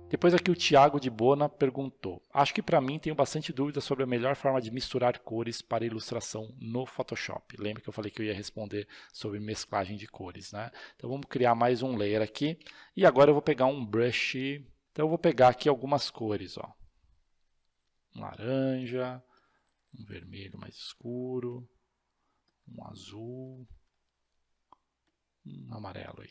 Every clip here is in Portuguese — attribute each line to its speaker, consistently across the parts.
Speaker 1: Depois aqui o Thiago de Bona perguntou: acho que para mim tenho bastante dúvida sobre a melhor forma de misturar cores para ilustração no Photoshop. Lembra que eu falei que eu ia responder sobre mesclagem de cores, né? Então vamos criar mais um layer aqui. E agora eu vou pegar um brush. Então eu vou pegar aqui algumas cores, ó. Um laranja, um vermelho mais escuro, um azul, um amarelo aí.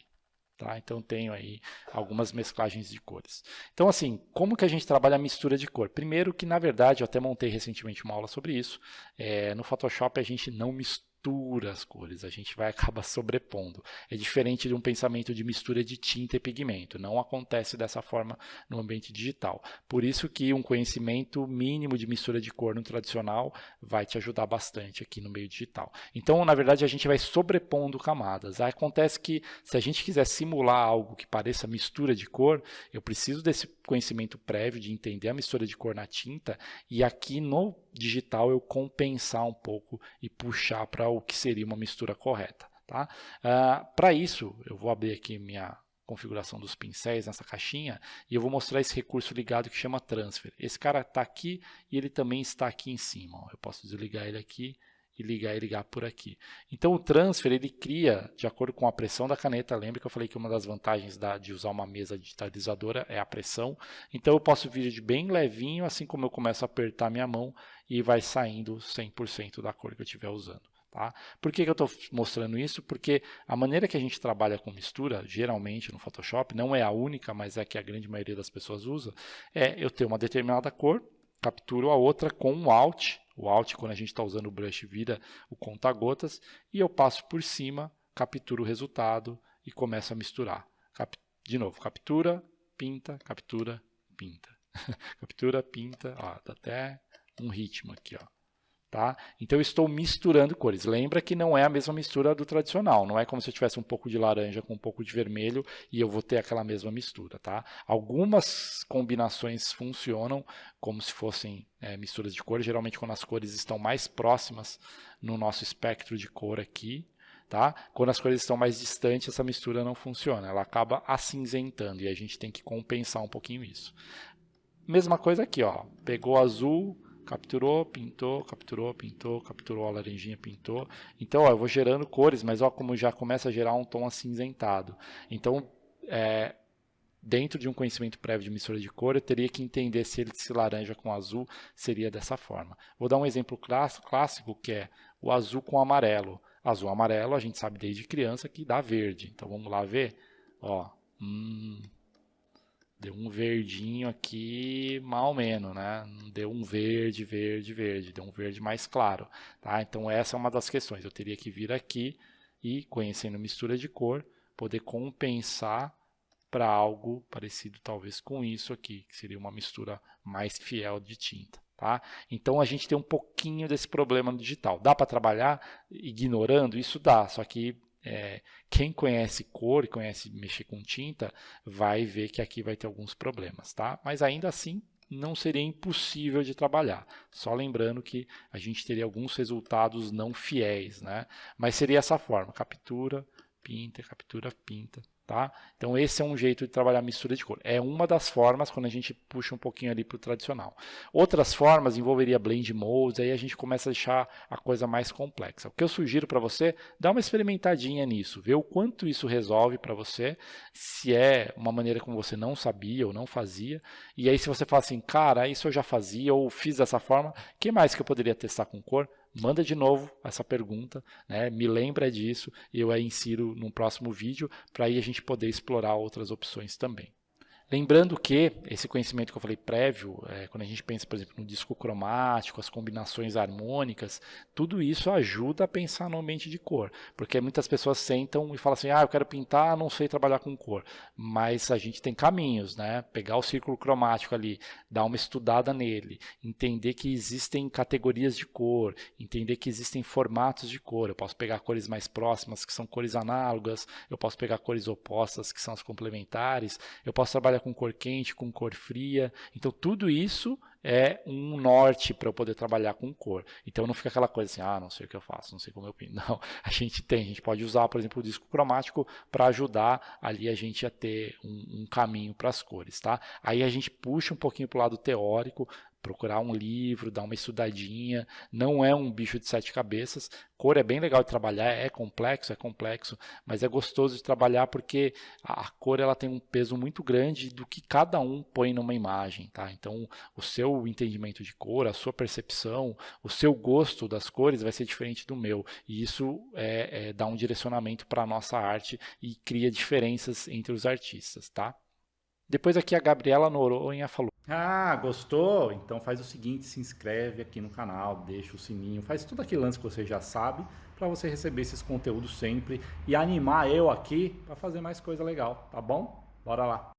Speaker 1: Tá? Então tenho aí algumas mesclagens de cores. Então assim, como que a gente trabalha a mistura de cor? Primeiro que na verdade, eu até montei recentemente uma aula sobre isso, no Photoshop a gente não mistura as cores, a gente vai acabar sobrepondo. É diferente de um pensamento de mistura de tinta e pigmento, não acontece dessa forma no ambiente digital. Por isso que um conhecimento mínimo de mistura de cor no tradicional vai te ajudar bastante aqui no meio digital. Então, na verdade, a gente vai sobrepondo camadas. Aí acontece que se a gente quiser simular algo que pareça mistura de cor, eu preciso desse conhecimento prévio de entender a mistura de cor na tinta e aqui no digital eu compensar um pouco e puxar para o que seria uma mistura correta. Tá? Para isso, eu vou abrir aqui minha configuração dos pincéis nessa caixinha e eu vou mostrar esse recurso ligado que chama Transfer. Esse cara está aqui e ele também está aqui em cima. Ó. Eu posso desligar ele aqui e ligar por aqui. Então o transfer ele cria de acordo com a pressão da caneta. Lembra que eu falei que uma das vantagens de usar uma mesa digitalizadora é a pressão. Então eu posso vir de bem levinho, assim como eu começo a apertar minha mão e vai saindo 100% da cor que eu estiver usando. Tá? Por que eu estou mostrando isso? Porque a maneira que a gente trabalha com mistura, geralmente no Photoshop, não é a única, mas é que a grande maioria das pessoas usa, é eu ter uma determinada cor, capturo a outra com um Alt. O Alt, quando a gente está usando o brush, vira o conta-gotas. E eu passo por cima, capturo o resultado e começo a misturar. De novo, captura, pinta, captura, pinta. Captura, pinta, ó, dá até um ritmo aqui, ó. Tá? Então eu estou misturando cores. Lembra que não é a mesma mistura do tradicional. Não é como se eu tivesse um pouco de laranja com um pouco de vermelho e eu vou ter aquela mesma mistura. Tá? Algumas combinações funcionam como se fossem misturas de cores. Geralmente quando as cores estão mais próximas no nosso espectro de cor aqui. Tá? Quando as cores estão mais distantes, essa mistura não funciona. Ela acaba acinzentando e a gente tem que compensar um pouquinho isso. Mesma coisa aqui. Ó. Pegou azul... Capturou, pintou, capturou, pintou, capturou a laranjinha, pintou. Então, ó, eu vou gerando cores, mas ó, como já começa a gerar um tom acinzentado. Então, dentro de um conhecimento prévio de mistura de cor, eu teria que entender se esse laranja com azul seria dessa forma. Vou dar um exemplo clássico, que é o azul com amarelo. Azul amarelo, a gente sabe desde criança que dá verde. Então, vamos lá ver. Ó, deu um verdinho aqui, mal menos, né? Não deu um verde, verde, verde. Deu um verde mais claro. Tá? Então, essa é uma das questões. Eu teria que vir aqui e, conhecendo mistura de cor, poder compensar para algo parecido, talvez, com isso aqui, que seria uma mistura mais fiel de tinta. Tá? Então, a gente tem um pouquinho desse problema no digital. Dá para trabalhar ignorando? Isso dá, só que quem conhece cor e conhece mexer com tinta vai ver que aqui vai ter alguns problemas, tá? Mas ainda assim não seria impossível de trabalhar. Só lembrando que a gente teria alguns resultados não fiéis, né? Mas seria essa forma: captura, pinta, captura, pinta. Tá? Então esse é um jeito de trabalhar a mistura de cor. É uma das formas quando a gente puxa um pouquinho ali para o tradicional. Outras formas envolveria blend modes, aí a gente começa a deixar a coisa mais complexa. O que eu sugiro para você, dá uma experimentadinha nisso, ver o quanto isso resolve para você, se é uma maneira como você não sabia ou não fazia, e aí se você fala assim, cara, isso eu já fazia ou fiz dessa forma, o que mais que eu poderia testar com cor? Manda de novo essa pergunta, né? Me lembra disso e eu a insiro num próximo vídeo para aí a gente poder explorar outras opções também. Lembrando que esse conhecimento que eu falei prévio, quando a gente pensa, por exemplo, no disco cromático, as combinações harmônicas, tudo isso ajuda a pensar no ambiente de cor. Porque muitas pessoas sentam e falam assim, eu quero pintar, não sei trabalhar com cor. Mas a gente tem caminhos, né? Pegar o círculo cromático ali, dar uma estudada nele, entender que existem categorias de cor, entender que existem formatos de cor. Eu posso pegar cores mais próximas, que são cores análogas, eu posso pegar cores opostas, que são as complementares, eu posso trabalhar trabalha com cor quente, com cor fria. Então, tudo isso é um norte para eu poder trabalhar com cor. Então, não fica aquela coisa assim, não sei o que eu faço, não sei como eu pinto. Não, a gente pode usar, por exemplo, o disco cromático para ajudar ali a gente a ter um caminho para as cores, tá? Aí a gente puxa um pouquinho para o lado teórico, procurar um livro, dar uma estudadinha. Não é um bicho de sete cabeças. Cor é bem legal de trabalhar, é complexo, mas é gostoso de trabalhar porque a cor ela tem um peso muito grande do que cada um põe numa imagem, tá? Então, o seu entendimento de cor, a sua percepção, o seu gosto das cores vai ser diferente do meu. E isso dá um direcionamento para a nossa arte e cria diferenças entre os artistas, tá? Depois aqui a Gabriela Noronha falou: gostou? Então faz o seguinte, se inscreve aqui no canal, deixa o sininho, faz tudo aquele lance que você já sabe para você receber esses conteúdos sempre e animar eu aqui para fazer mais coisa legal, tá bom? Bora lá!